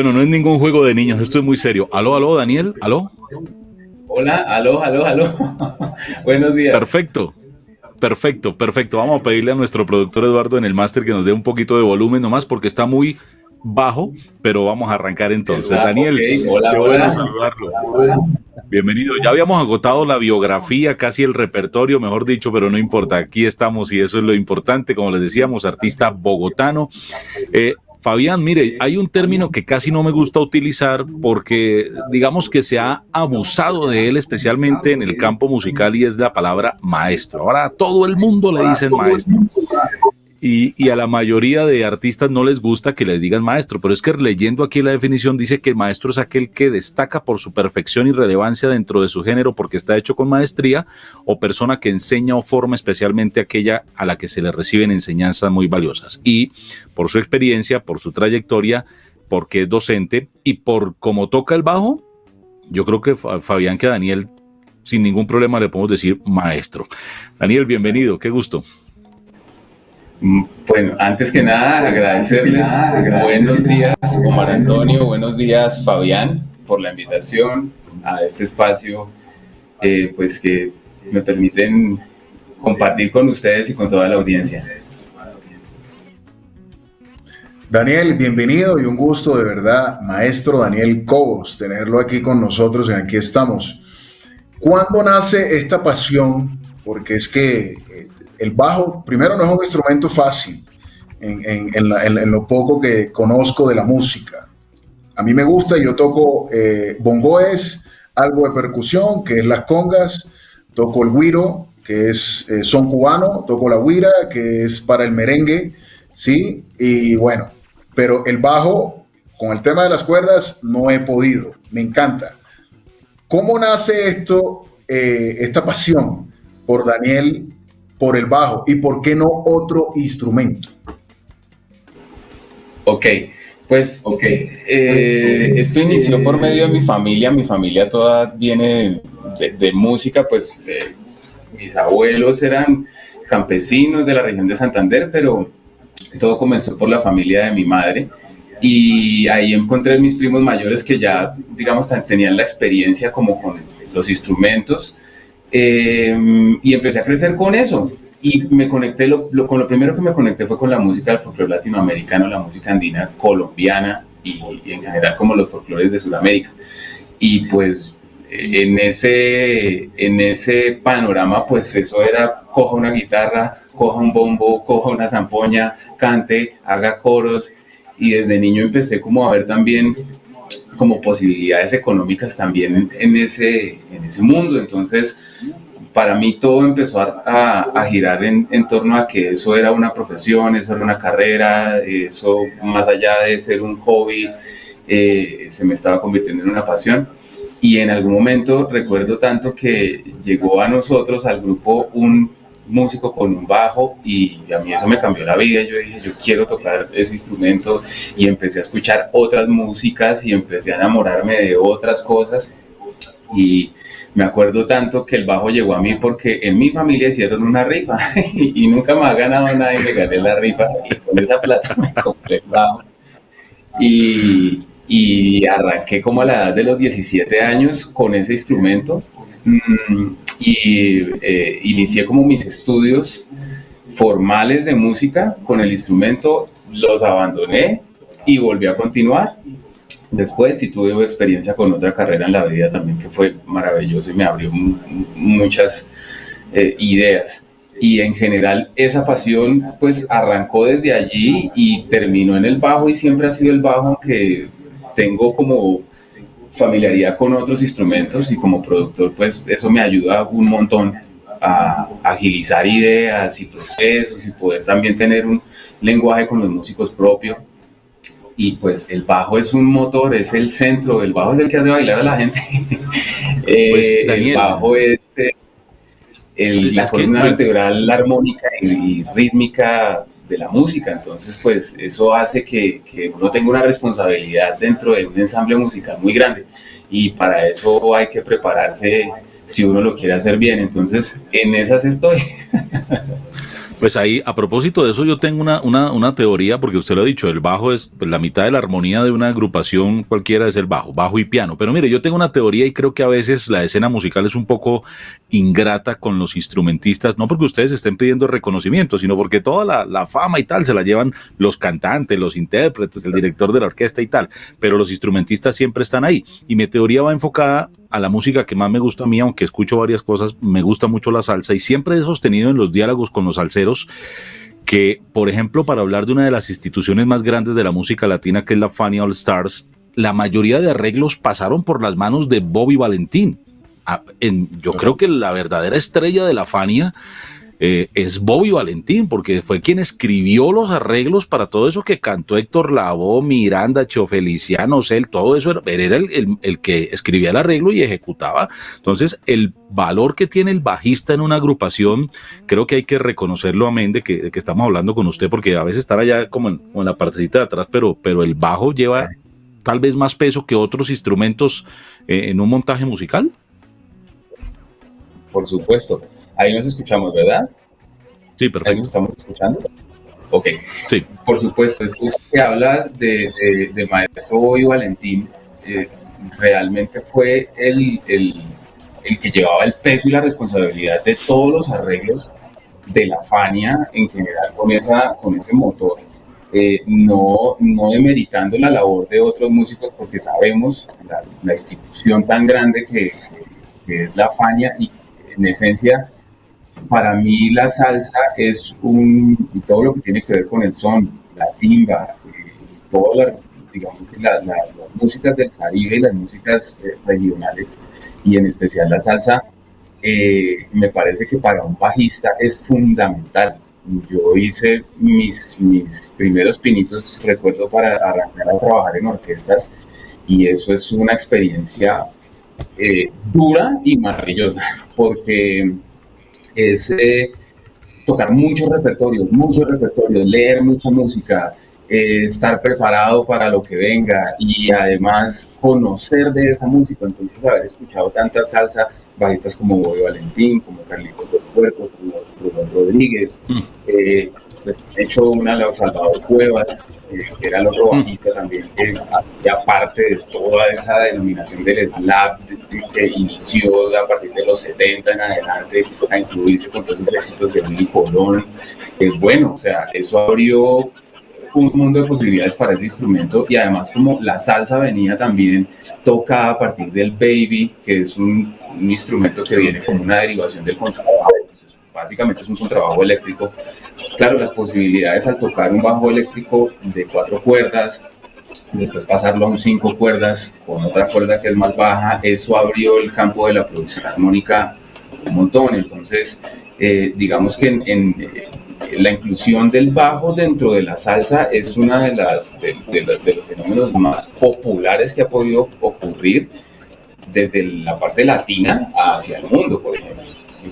Bueno, no es ningún juego de niños, esto es muy serio. Aló, aló, Daniel, aló. Hola, aló, aló, aló. Buenos días. Perfecto, perfecto, perfecto. Vamos a pedirle a nuestro productor Eduardo en el máster que nos dé un poquito de volumen nomás porque está muy bajo, pero vamos a arrancar entonces. Está, ok. Daniel, qué Hola, bueno hola. saludarlo. Bienvenido. Ya habíamos agotado la biografía, casi el repertorio, mejor dicho, pero no importa. Aquí estamos y eso es lo importante. Como les decíamos, artista bogotano. Fabián, mire, hay un término que casi no me gusta utilizar porque digamos que se ha abusado de él, especialmente en el campo musical, y es la palabra maestro. Ahora a todo el mundo le dicen maestro. Y a la mayoría de artistas no les gusta que les digan maestro, pero es que leyendo aquí la definición dice que el maestro es aquel que destaca por su perfección y relevancia dentro de su género porque está hecho con maestría, o persona que enseña o forma, especialmente aquella a la que se le reciben enseñanzas muy valiosas. Y por su experiencia, por su trayectoria, porque es docente y por cómo toca el bajo, yo creo que Fabián, que a Daniel sin ningún problema le podemos decir maestro. Daniel, bienvenido, qué gusto. Bueno, antes que nada, agradecerles. Buenos días, Omar Antonio. Buenos días, Fabián, por la invitación a este espacio, pues que me permiten compartir con ustedes y con toda la audiencia. Daniel, bienvenido y un gusto de verdad, maestro Daniel Cobos, tenerlo aquí con nosotros y aquí estamos. ¿Cuándo nace esta pasión? Porque es que el bajo, primero, no es un instrumento fácil en lo poco que conozco de la música. A mí me gusta, yo toco bongoes, algo de percusión, que es las congas, toco el güiro, que es son cubano, toco la güira, que es para el merengue, ¿sí? Y bueno, pero el bajo, con el tema de las cuerdas, no he podido, me encanta. ¿Cómo nace esto, esta pasión por Daniel, por el bajo, y por qué no otro instrumento? Ok, pues esto inició por medio de mi familia toda viene de música, pues mis abuelos eran campesinos de la región de Santander, pero todo comenzó por la familia de mi madre y ahí encontré mis primos mayores que ya, digamos, tenían la experiencia como con los instrumentos y empecé a crecer con eso. Y me conecté, con lo primero que me conecté fue con la música del folclore latinoamericano, la música andina, colombiana y en general como los folclores de Sudamérica. Y pues en ese panorama, pues eso era, coja una guitarra, coja un bombo, coja una zampoña, cante, haga coros. Y desde niño empecé como a ver también como posibilidades económicas también en ese mundo. Entonces, para mí todo empezó a girar en torno a que eso era una profesión, eso era una carrera, eso más allá de ser un hobby, se me estaba convirtiendo en una pasión. Y en algún momento recuerdo tanto que llegó a nosotros, al grupo, un músico con un bajo y a mí eso me cambió la vida. Yo dije, yo quiero tocar ese instrumento y empecé a escuchar otras músicas y empecé a enamorarme de otras cosas. Y me acuerdo tanto que el bajo llegó a mí porque en mi familia hicieron una rifa y nunca me ha ganado nadie, me gané la rifa y con esa plata me compré el bajo y arranqué como a la edad de los 17 años con ese instrumento y inicié como mis estudios formales de música con el instrumento, los abandoné y volví a continuar. Después sí tuve experiencia con otra carrera en la vida también que fue maravillosa y me abrió muchas ideas. Y en general esa pasión pues arrancó desde allí y terminó en el bajo y siempre ha sido el bajo, aunque tengo como familiaridad con otros instrumentos y como productor pues eso me ayuda un montón a agilizar ideas y procesos y poder también tener un lenguaje con los músicos propio. Y pues el bajo es un motor, es el centro, el bajo es el que hace bailar a la gente. Pues, Daniel, el bajo es la columna vertebral armónica y rítmica de la música, entonces pues eso hace que uno tenga una responsabilidad dentro de un ensamble musical muy grande y para eso hay que prepararse si uno lo quiere hacer bien, entonces en esas estoy. Pues ahí, a propósito de eso, yo tengo una teoría, porque usted lo ha dicho, el bajo es pues, la mitad de la armonía de una agrupación cualquiera es el bajo y piano. Pero mire, yo tengo una teoría y creo que a veces la escena musical es un poco ingrata con los instrumentistas, no porque ustedes estén pidiendo reconocimiento, sino porque toda la fama y tal se la llevan los cantantes, los intérpretes, el director de la orquesta y tal, pero los instrumentistas siempre están ahí. Y mi teoría va enfocada a la música que más me gusta a mí, aunque escucho varias cosas, me gusta mucho la salsa y siempre he sostenido en los diálogos con los salseros que, por ejemplo, para hablar de una de las instituciones más grandes de la música latina, que es la Fania All Stars, la mayoría de arreglos pasaron por las manos de Bobby Valentín. Yo creo que la verdadera estrella de la Fania es Bobby Valentín, porque fue quien escribió los arreglos para todo eso que cantó Héctor Lavoe, Miranda, Cheo Feliciano, Cel, todo eso era el que escribía el arreglo y ejecutaba. Entonces, el valor que tiene el bajista en una agrupación, creo que hay que reconocerlo, amén de que estamos hablando con usted, porque a veces estar allá como en la partecita de atrás, pero el bajo lleva tal vez más peso que otros instrumentos en un montaje musical. Por supuesto. Ahí nos escuchamos, ¿verdad? Sí, perfecto. Ahí nos estamos escuchando. Ok. Sí. Por supuesto, es que hablas de maestro Bobby Valentín, realmente fue el que llevaba el peso y la responsabilidad de todos los arreglos de la Fania en general con ese motor. No demeritando la labor de otros músicos, porque sabemos la institución tan grande que es la Fania, y en esencia, para mí la salsa es todo lo que tiene que ver con el son, la timba, digamos, las músicas del Caribe y las músicas regionales, y en especial la salsa, me parece que para un bajista es fundamental. Yo hice mis primeros pinitos, recuerdo, para arrancar a trabajar en orquestas, y eso es una experiencia dura y maravillosa, porque es tocar muchos repertorios, leer mucha música, estar preparado para lo que venga y además conocer de esa música. Entonces, haber escuchado tanta salsa, bajistas como Bobby Valentín, como Carlitos del Puerto, como Rubén Rodríguez, pues he hecho una de Salvador Cuevas, que era el otro bajista también, que aparte de toda esa denominación del slap que inició a partir de los 70 en adelante a incluirse con todos los éxitos de Willy Colón. Bueno, o sea, eso abrió un mundo de posibilidades para ese instrumento, y además como la salsa venía también tocada a partir del baby, que es un instrumento que viene como una derivación del contrabajo. Básicamente es un contrabajo eléctrico. Claro, las posibilidades al tocar un bajo eléctrico de 4 cuerdas, después pasarlo a un 5 cuerdas con otra cuerda que es más baja, eso abrió el campo de la producción armónica un montón. Entonces, digamos que en la inclusión del bajo dentro de la salsa es una de los fenómenos más populares que ha podido ocurrir desde la parte latina hacia el mundo, por ejemplo,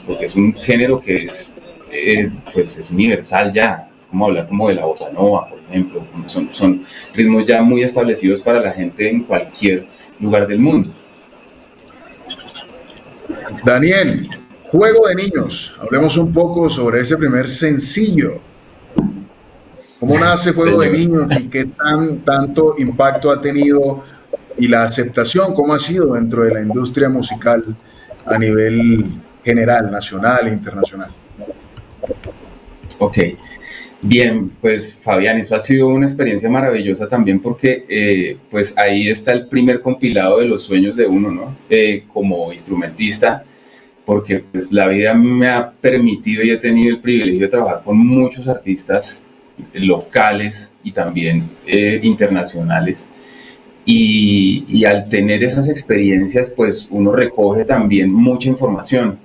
porque es un género que pues es universal ya. Es como hablar como de la bossa nova, por ejemplo. Son ritmos ya muy establecidos para la gente en cualquier lugar del mundo. Daniel, Juego de Niños. Hablemos un poco sobre ese primer sencillo. ¿Cómo nace Juego de Niños y qué tanto impacto ha tenido, y la aceptación cómo ha sido dentro de la industria musical a nivel general, nacional e internacional? Ok, bien, pues Fabián, eso ha sido una experiencia maravillosa también, porque pues ahí está el primer compilado de los sueños de uno, ¿no? Como instrumentista, porque pues la vida me ha permitido y he tenido el privilegio de trabajar con muchos artistas locales y también internacionales. Y al tener esas experiencias, pues uno recoge también mucha información,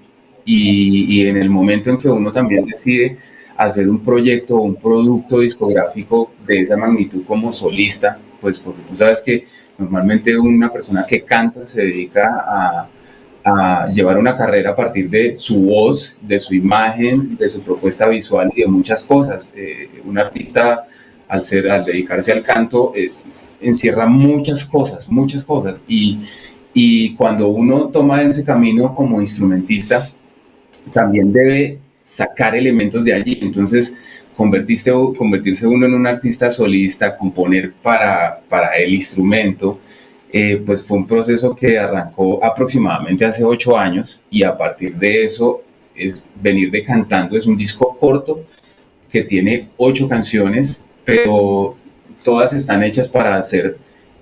y en el momento en que uno también decide hacer un proyecto o un producto discográfico de esa magnitud como solista, pues porque tú sabes que normalmente una persona que canta se dedica a llevar una carrera a partir de su voz, de su imagen, de su propuesta visual y de muchas cosas. Un artista, al dedicarse al canto, encierra muchas cosas, y cuando uno toma ese camino como instrumentista, también debe sacar elementos de allí. Entonces, convertirse uno en un artista solista, componer para el instrumento, pues fue un proceso que arrancó aproximadamente hace 8 años, y a partir de eso es venir decantando. Es un disco corto que tiene 8 canciones, pero todas están hechas para ser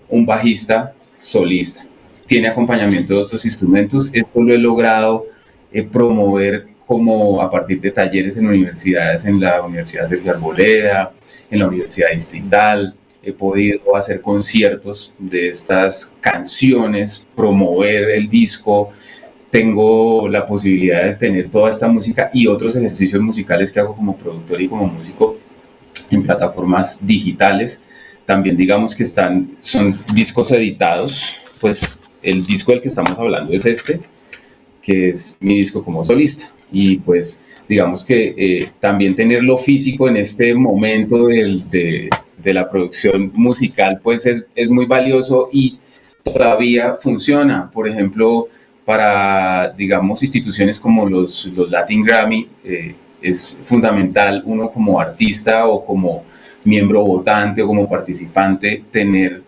un bajista solista. Tiene acompañamiento de otros instrumentos. Esto lo he logrado promover como a partir de talleres en universidades, en la Universidad Sergio Arboleda, en la Universidad Distrital. He podido hacer conciertos de estas canciones, promover el disco. Tengo la posibilidad de tener toda esta música y otros ejercicios musicales que hago como productor y como músico en plataformas digitales. También digamos que son discos editados. Pues el disco del que estamos hablando es este, que es mi disco como solista. Y pues digamos que también tenerlo físico en este momento de la producción musical pues es muy valioso y todavía funciona. Por ejemplo, para, digamos, instituciones como los Latin Grammy, es fundamental uno como artista o como miembro votante o como participante tener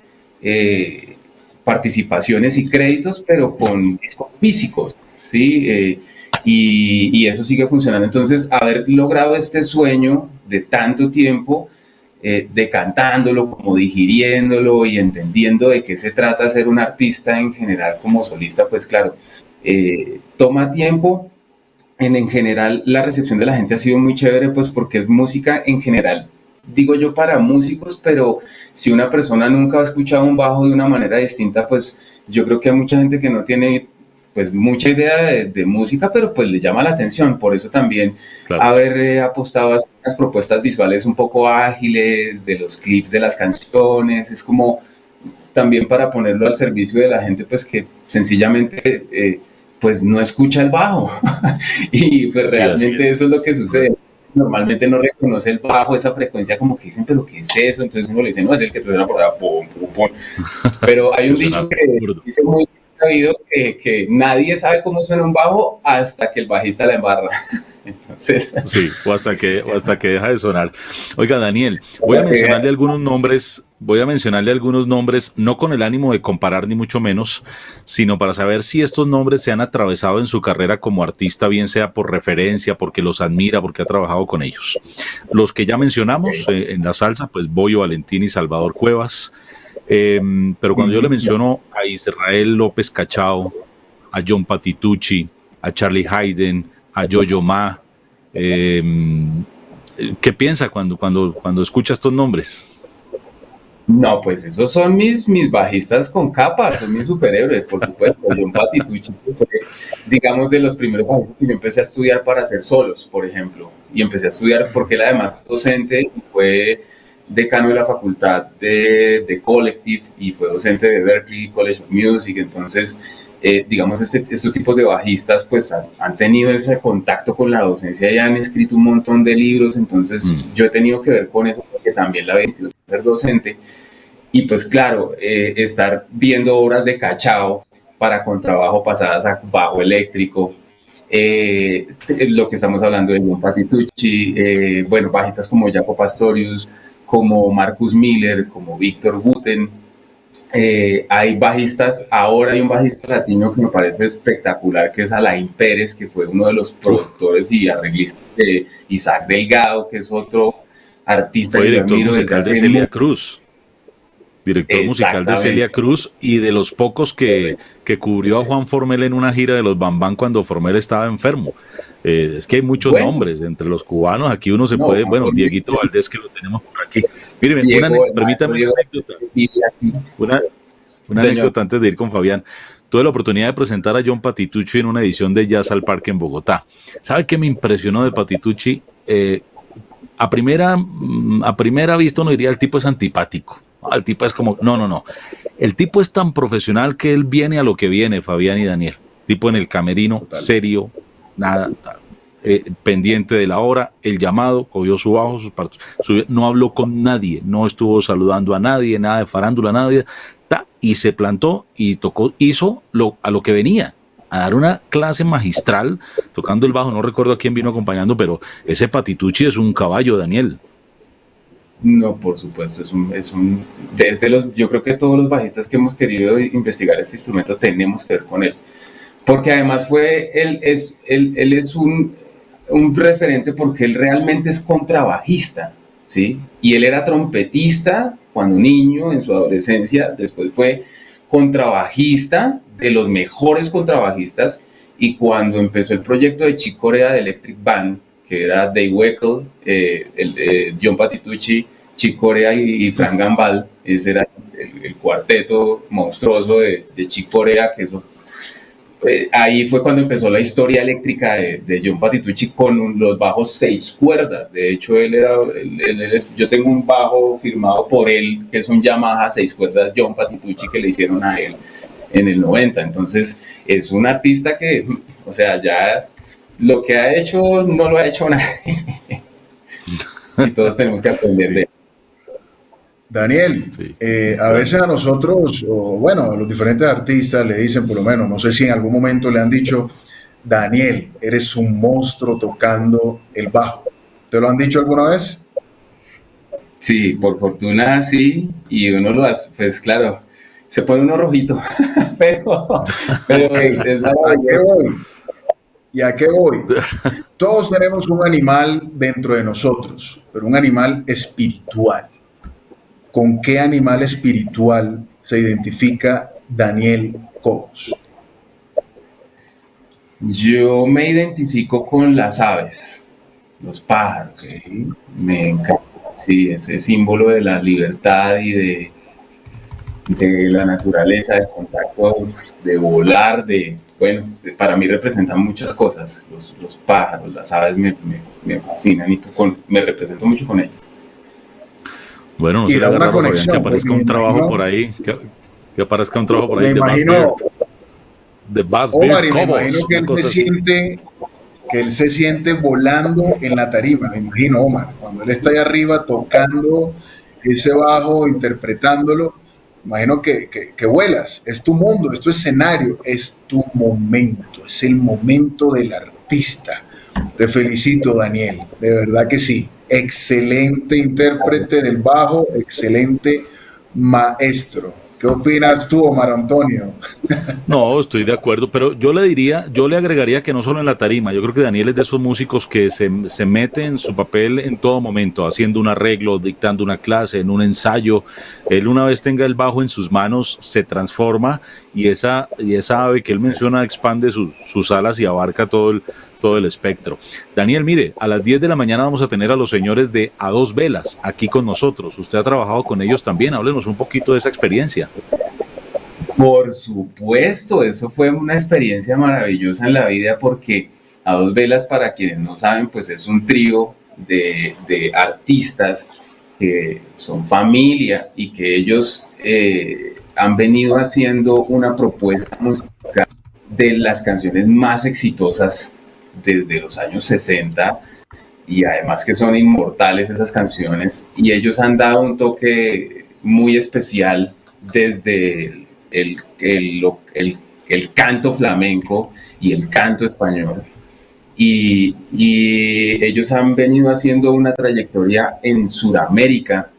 participaciones y créditos, pero con discos físicos, ¿sí? Y eso sigue funcionando. Entonces, haber logrado este sueño de tanto tiempo, decantándolo, como digiriéndolo y entendiendo de qué se trata ser un artista en general como solista, pues claro, toma tiempo. En general, la recepción de la gente ha sido muy chévere, pues porque es música en general, digo yo, para músicos, pero si una persona nunca ha escuchado un bajo de una manera distinta, pues yo creo que hay mucha gente que no tiene pues mucha idea de música, pero pues le llama la atención. Por eso también haber apostado a unas propuestas visuales un poco ágiles, de los clips de las canciones, es como también para ponerlo al servicio de la gente, pues que sencillamente pues no escucha el bajo. Y pues realmente eso es lo que sucede. Normalmente no reconoce el bajo, esa frecuencia, como que dicen, pero ¿qué es eso? Entonces uno le dice, no, es el que suena por allá, pum, pum, pum. Pero hay un dicho que dice muy sabido que nadie sabe cómo suena un bajo hasta que el bajista la embarra. Entonces, sí, o hasta que deja de sonar. Oiga, Daniel, voy a mencionarle algunos nombres, no con el ánimo de comparar ni mucho menos, sino para saber si estos nombres se han atravesado en su carrera como artista, bien sea por referencia, porque los admira, porque ha trabajado con ellos. Los que ya mencionamos en la salsa, pues Boyo Valentín y Salvador Cuevas. Pero cuando yo le menciono a Israel López Cachao, a John Patitucci, a Charlie Hayden, a Yo-Yo Ma, ¿qué piensa cuando escucha estos nombres? No, pues esos son mis bajistas con capas, son mis superhéroes, por supuesto. John Patitucci fue, digamos, de los primeros bajistas que yo empecé a estudiar para hacer solos, por ejemplo. Y empecé a estudiar porque él además docente y fue decano de la facultad de Collective y fue docente de Berklee College of Music. Entonces, digamos, estos tipos de bajistas pues han tenido ese contacto con la docencia y han escrito un montón de libros. Entonces yo he tenido que ver con eso porque también la 22 ser docente y pues claro, estar viendo obras de Cachao para contrabajo pasadas a bajo eléctrico, lo que estamos hablando de John Patitucci, bueno, bajistas como Jaco Pastorius, como Marcus Miller, como Víctor Guten. Hay bajistas, ahora hay un bajista latino que me parece espectacular, que es Alain Pérez, que fue uno de los productores y arreglistas de Isaac Delgado, que es otro artista que yo admiro desde hace de Celia Cruz. Director musical de Celia Cruz y de los pocos que cubrió a Juan Formel en una gira de los Bambán cuando Formel estaba enfermo. Es que hay muchos nombres entre los cubanos. Aquí uno se puede, Dieguito Valdés, que lo tenemos por aquí. Míreme, permítame una anécdota antes de ir con Fabián. Tuve la oportunidad de presentar a John Patitucci en una edición de Jazz al Parque en Bogotá. ¿Sabe qué me impresionó de Patitucci? A primera vista uno diría, el tipo es antipático. El tipo es como, no. El tipo es tan profesional que él viene a lo que viene, Fabián y Daniel. Tipo en el camerino, serio, nada, pendiente de la hora, el llamado, cogió su bajo, sus partos, no habló con nadie, no estuvo saludando a nadie, nada de farándula, nadie, y se plantó y tocó, hizo a lo que venía. a dar una clase magistral tocando el bajo. No recuerdo a quién vino acompañando, pero ese Patitucci es un caballo, Daniel. No, por supuesto, yo creo que todos los bajistas que hemos querido investigar este instrumento tenemos que ver con él, porque además él es un referente porque él realmente es contrabajista, ¿sí? Y él era trompetista cuando niño, en su adolescencia, después fue contrabajista, de los mejores contrabajistas, y cuando empezó el proyecto de Chick Corea de Electric Band, que era Dave Weckl, John Patitucci, Chick Corea y Frank Gambale, ese era el cuarteto monstruoso de Chick Corea, que eso, ahí fue cuando empezó la historia eléctrica de John Patitucci con los bajos 6 cuerdas. De hecho, yo tengo un bajo firmado por él, que es un Yamaha 6 cuerdas John Patitucci que le hicieron a él en el 90. Entonces, es un artista que, o sea, ya lo que ha hecho no lo ha hecho nadie. Y todos tenemos que aprender de él. Daniel, sí, a veces a nosotros, o bueno, a los diferentes artistas le dicen, por lo menos, no sé si en algún momento le han dicho, Daniel, eres un monstruo tocando el bajo. ¿Te lo han dicho alguna vez? Sí, por fortuna sí, y uno lo hace, pues claro, se pone uno rojito, pero es ¿a qué voy? ¿Y a qué voy? Todos tenemos un animal dentro de nosotros, pero un animal espiritual. ¿Con qué animal espiritual se identifica Daniel Cobos? Yo me identifico con las aves, los pájaros. Okay. Me encanta. Sí, ese símbolo de la libertad y de la naturaleza, de contacto, de volar, para mí representan muchas cosas. Los pájaros, las aves me fascinan y me represento mucho con ellos. Bueno, no será raro, Fabián, que aparezca un trabajo por ahí, que aparezca un trabajo por ahí de Bass Beard. De Bass Beard Cobos. Me imagino que él se siente volando en la tarima, me imagino, Omar, cuando él está ahí arriba tocando ese bajo, interpretándolo, imagino que vuelas, es tu mundo, es tu escenario, es tu momento, es el momento del artista. Te felicito, Daniel, de verdad que sí. Excelente intérprete del bajo, excelente maestro. ¿Qué opinas tú, Omar Antonio? No, estoy de acuerdo, pero yo le agregaría que no solo en la tarima, yo creo que Daniel es de esos músicos que se mete en su papel en todo momento, haciendo un arreglo, dictando una clase, en un ensayo. Él, una vez tenga el bajo en sus manos, se transforma y esa ave que él menciona expande sus alas y abarca todo el espectro. Daniel, mire, a las 10 de la mañana vamos a tener a los señores de A Dos Velas aquí con nosotros. Usted ha trabajado con ellos también, háblenos un poquito de esa experiencia. Por supuesto, eso fue una experiencia maravillosa en la vida porque A Dos Velas, para quienes no saben, pues es un trío de artistas que son familia y que ellos han venido haciendo una propuesta musical de las canciones más exitosas desde los años 60 y además que son inmortales esas canciones, y ellos han dado un toque muy especial desde el canto flamenco y el canto español, y ellos han venido haciendo una trayectoria en Sudamérica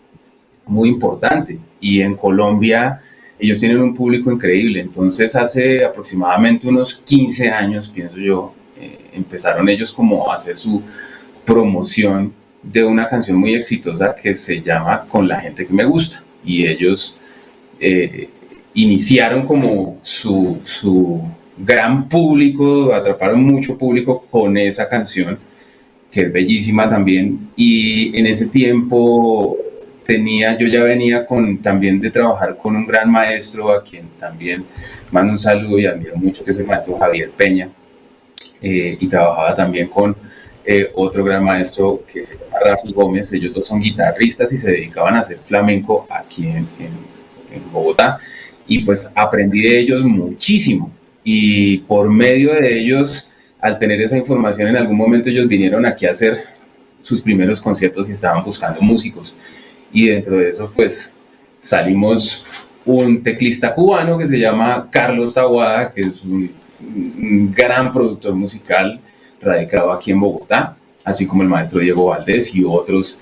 muy importante, y en Colombia ellos tienen un público increíble. Entonces hace aproximadamente unos 15 años, pienso yo, empezaron ellos como a hacer su promoción de una canción muy exitosa que se llama Con la gente que me gusta, y ellos iniciaron como su gran público, atraparon mucho público con esa canción que es bellísima también, y en ese tiempo yo ya venía también de trabajar con un gran maestro a quien también mando un saludo y admiro mucho, que es el maestro Javier Peña, y trabajaba también con otro gran maestro que se llama Rafi Gómez. Ellos dos son guitarristas y se dedicaban a hacer flamenco aquí en Bogotá, y pues aprendí de ellos muchísimo, y por medio de ellos, al tener esa información, en algún momento ellos vinieron aquí a hacer sus primeros conciertos y estaban buscando músicos, y dentro de eso pues salimos un teclista cubano que se llama Carlos Taboada, que es un gran productor musical radicado aquí en Bogotá, así como el maestro Diego Valdés y otros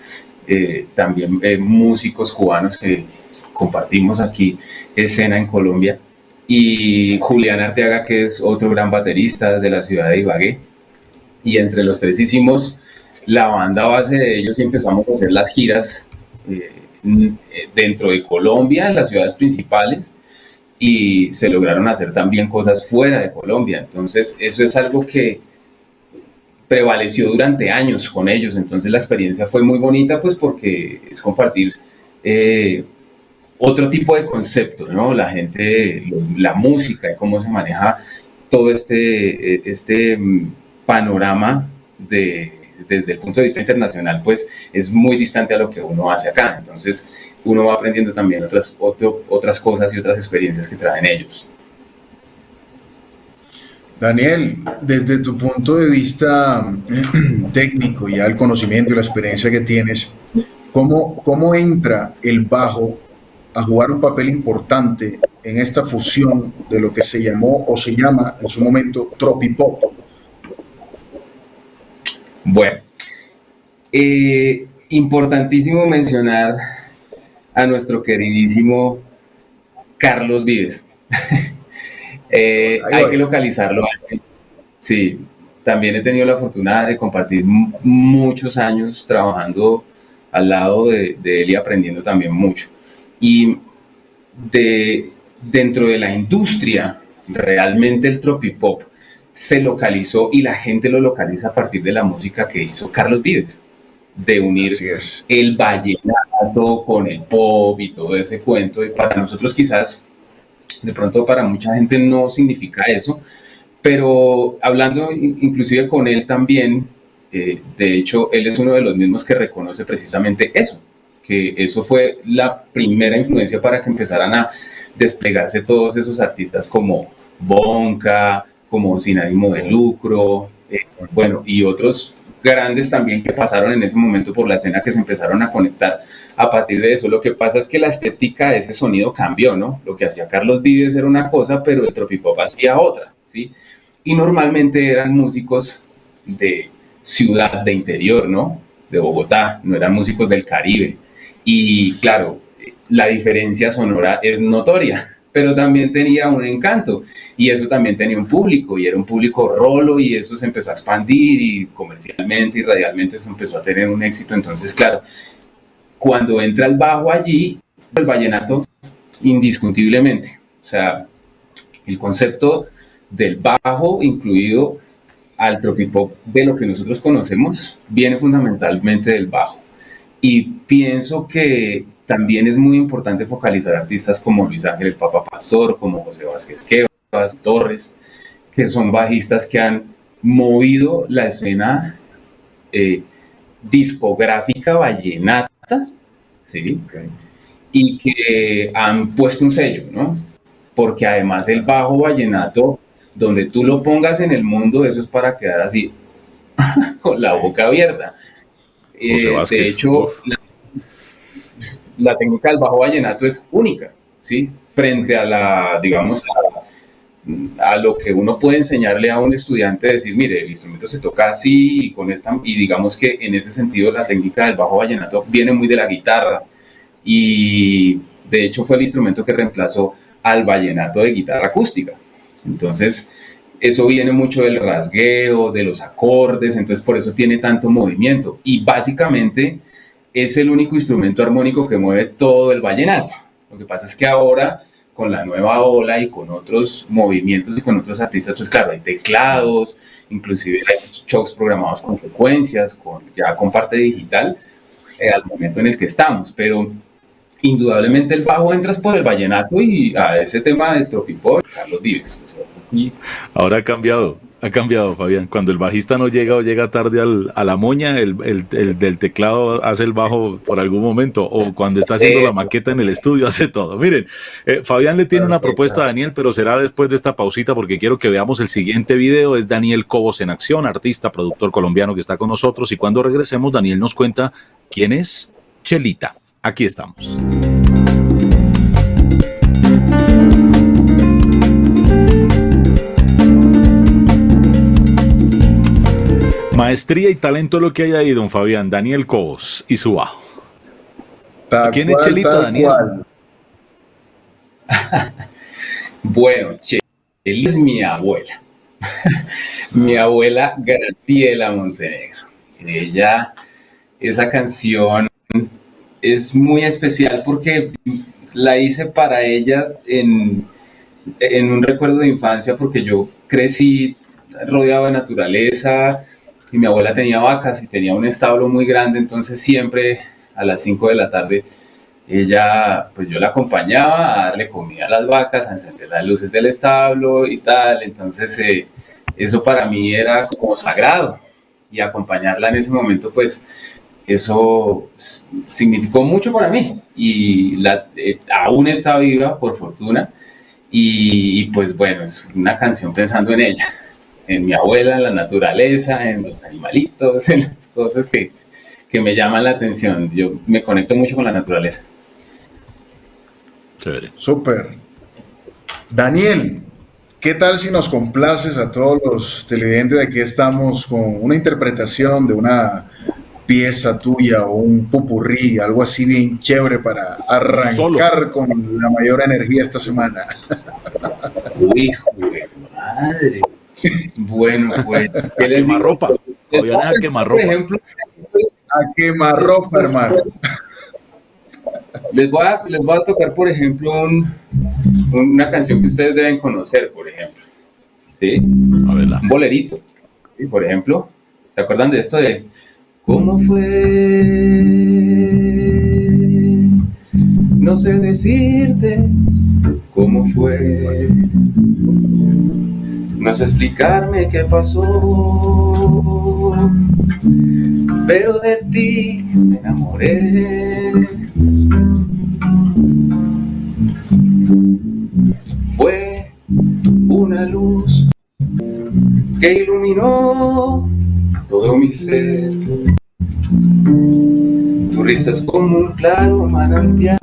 también músicos cubanos que compartimos aquí escena en Colombia, y Julián Arteaga, que es otro gran baterista de la ciudad de Ibagué, y entre los tres hicimos la banda base de ellos y empezamos a hacer las giras dentro de Colombia, en las ciudades principales, y se lograron hacer también cosas fuera de Colombia. Entonces eso es algo que prevaleció durante años con ellos. Entonces la experiencia fue muy bonita, pues porque es compartir otro tipo de concepto, ¿no? La gente, la música y cómo se maneja todo este panorama desde el punto de vista internacional, pues es muy distante a lo que uno hace acá. Entonces uno va aprendiendo también otras cosas y otras experiencias que traen ellos. Daniel, desde tu punto de vista técnico, ya el conocimiento y la experiencia que tienes, ¿cómo entra el bajo a jugar un papel importante en esta fusión de lo que se llamó o se llama en su momento tropipop? Bueno, importantísimo mencionar a nuestro queridísimo Carlos Vives. Hay que localizarlo. Sí, también he tenido la fortuna de compartir muchos años trabajando al lado de él y aprendiendo también mucho. Y dentro de la industria, realmente el tropipop se localizó y la gente lo localiza a partir de la música que hizo Carlos Vives, de unir el vallenato con el pop y todo ese cuento. Y para nosotros quizás, de pronto para mucha gente no significa eso, pero hablando inclusive con él también, de hecho él es uno de los mismos que reconoce precisamente eso, que eso fue la primera influencia para que empezaran a desplegarse todos esos artistas como Bonca, como Sin Ánimo de Lucro, bueno, y otros grandes también que pasaron en ese momento por la escena, que se empezaron a conectar a partir de eso. Lo que pasa es que la estética de ese sonido cambió, ¿no? Lo que hacía Carlos Vives era una cosa, pero el tropipop hacía otra, ¿sí? Y normalmente eran músicos de ciudad, de interior, ¿no? De Bogotá, no eran músicos del Caribe. Y claro, la diferencia sonora es notoria, pero también tenía un encanto, y eso también tenía un público, y era un público rolo, y eso se empezó a expandir, y comercialmente y radialmente eso empezó a tener un éxito. Entonces, claro, cuando entra el bajo allí, el vallenato, indiscutiblemente, o sea, el concepto del bajo incluido al tropipop de lo que nosotros conocemos viene fundamentalmente del bajo. Y pienso que también es muy importante focalizar artistas como Luis Ángel el Papa Pastor, como José Vázquez Cuevas, Torres, que son bajistas que han movido la escena discográfica vallenata, ¿sí? Okay. Y que han puesto un sello, ¿no? Porque además el bajo vallenato, donde tú lo pongas en el mundo, eso es para quedar así, con la boca abierta. De hecho, la técnica del bajo vallenato es única, ¿sí? Frente a la, digamos, a lo que uno puede enseñarle a un estudiante, decir, mire, el instrumento se toca así y con esta, y digamos que en ese sentido la técnica del bajo vallenato viene muy de la guitarra, y de hecho fue el instrumento que reemplazó al vallenato de guitarra acústica. Entonces, eso viene mucho del rasgueo, de los acordes, entonces por eso tiene tanto movimiento, y básicamente es el único instrumento armónico que mueve todo el vallenato. Lo que pasa es que ahora, con la nueva ola y con otros movimientos y con otros artistas, pues claro, hay teclados, inclusive hay shows programados con frecuencias, ya con parte digital, al momento en el que estamos, pero indudablemente el bajo entras por el vallenato y a ese tema de tropipop, Carlos Vives. O sea, ahora ha cambiado, Fabián. Cuando el bajista no llega o llega tarde a la moña, el del teclado hace el bajo por algún momento, o cuando está haciendo la maqueta en el estudio hace todo. Miren, Fabián le tiene una propuesta a Daniel, pero será después de esta pausita, porque quiero que veamos el siguiente video. Es Daniel Cobos en acción, artista, productor colombiano que está con nosotros, y cuando regresemos Daniel nos cuenta quién es Chelita. Aquí estamos. Maestría y talento es lo que hay ahí, don Fabián. Daniel Cobos y su bajo. ¿Quién es Chelito, Daniel? Cual. Bueno, Chelito es mi abuela. Mi abuela Graciela Montenegro. Ella, esa canción es muy especial porque la hice para ella en un recuerdo de infancia, porque yo crecí rodeado de naturaleza y mi abuela tenía vacas y tenía un establo muy grande, entonces siempre a las 5 de la tarde ella, pues yo la acompañaba a darle comida a las vacas, a encender las luces del establo y tal, entonces eso para mí era como sagrado, y acompañarla en ese momento, pues eso significó mucho para mí, y aún está viva, por fortuna, y pues bueno, es una canción pensando en ella, en mi abuela, en la naturaleza, en los animalitos, en las cosas que me llaman la atención. Yo me conecto mucho con la naturaleza. Chévere. Súper. Daniel, ¿qué tal si nos complaces a todos los televidentes? Aquí estamos con una interpretación de una pieza tuya o un popurrí, algo así bien chévere para arrancar Solo. con la mayor energía esta semana. Uy, joder, madre. Bueno, pues, ¿qué A les digo? quemarropa. Fabián es a Por quemarropa. ejemplo, A quemarropa, hermano. les voy a tocar, por ejemplo, una canción que ustedes deben conocer, por ejemplo. ¿Sí? A verla. Un bolerito. ¿Sí? Por ejemplo, ¿se acuerdan de esto de cómo fue? No sé decirte cómo fue. No sé explicarme qué pasó, pero de ti me enamoré. Fue una luz que iluminó todo mi ser. Tu risa es como un claro manantial,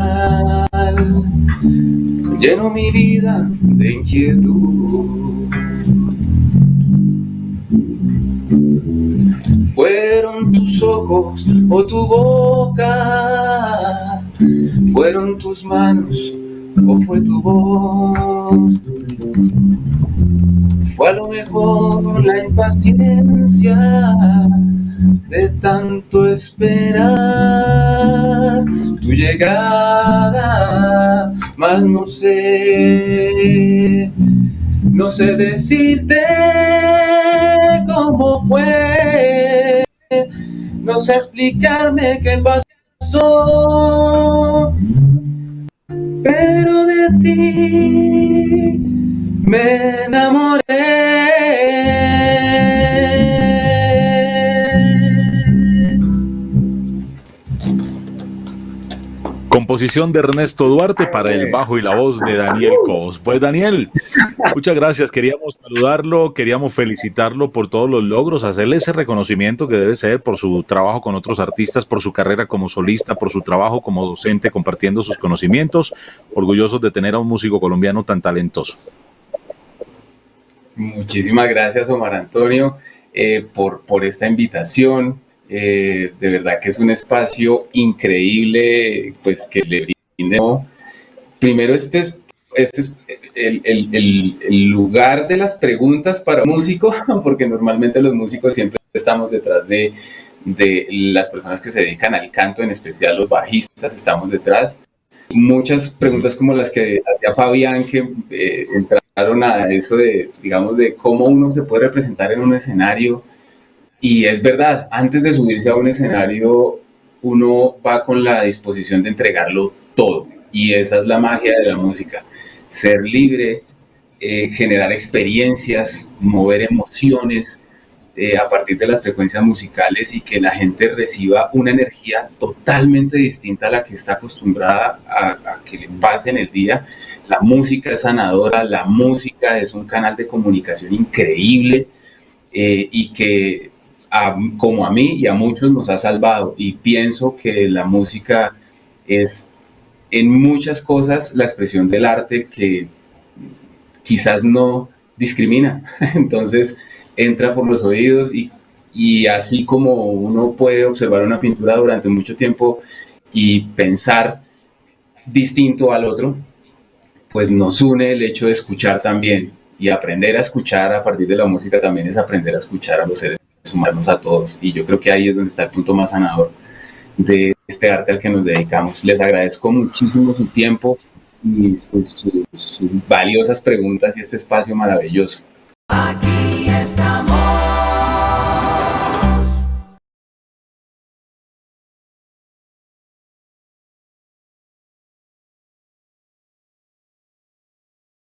lleno mi vida de inquietud. Fueron tus ojos o tu boca, fueron tus manos o fue tu voz. Fue a lo mejor la impaciencia de tanto esperar tu llegada, mas no sé decirte cómo fue, no sé explicarme qué pasó, pero de ti me enamoré. Composición de Ernesto Duarte para el bajo y la voz de Daniel Cobos. Pues Daniel, muchas gracias. Queríamos saludarlo, queríamos felicitarlo por todos los logros, hacerle ese reconocimiento que debe ser por su trabajo con otros artistas, por su carrera como solista, por su trabajo como docente compartiendo sus conocimientos. Orgullosos de tener a un músico colombiano tan talentoso. Muchísimas gracias, Omar Antonio, por esta invitación. De verdad que es un espacio increíble, pues que le brindo. Primero, este es el lugar de las preguntas para un músico, porque normalmente los músicos siempre estamos detrás de las personas que se dedican al canto, en especial los bajistas, estamos detrás. Muchas preguntas como las que hacía Fabián, que entraron a eso de, digamos, de cómo uno se puede representar en un escenario. Y es verdad, antes de subirse a un escenario, uno va con la disposición de entregarlo todo. Y esa es la magia de la música. Ser libre, generar experiencias, mover emociones a partir de las frecuencias musicales, y que la gente reciba una energía totalmente distinta a la que está acostumbrada a que le pase en el día. La música es sanadora, la música es un canal de comunicación increíble, y que como a mí y a muchos nos ha salvado, y pienso que la música es en muchas cosas la expresión del arte que quizás no discrimina, entonces entra por los oídos y Y así como uno puede observar una pintura durante mucho tiempo y pensar distinto al otro, pues nos une el hecho de escuchar también. Y aprender a escuchar a partir de la música también es aprender a escuchar a los seres humanos, a todos. Y yo creo que ahí es donde está el punto más sanador de este arte al que nos dedicamos. Les agradezco muchísimo su tiempo y sus valiosas preguntas y este espacio maravilloso.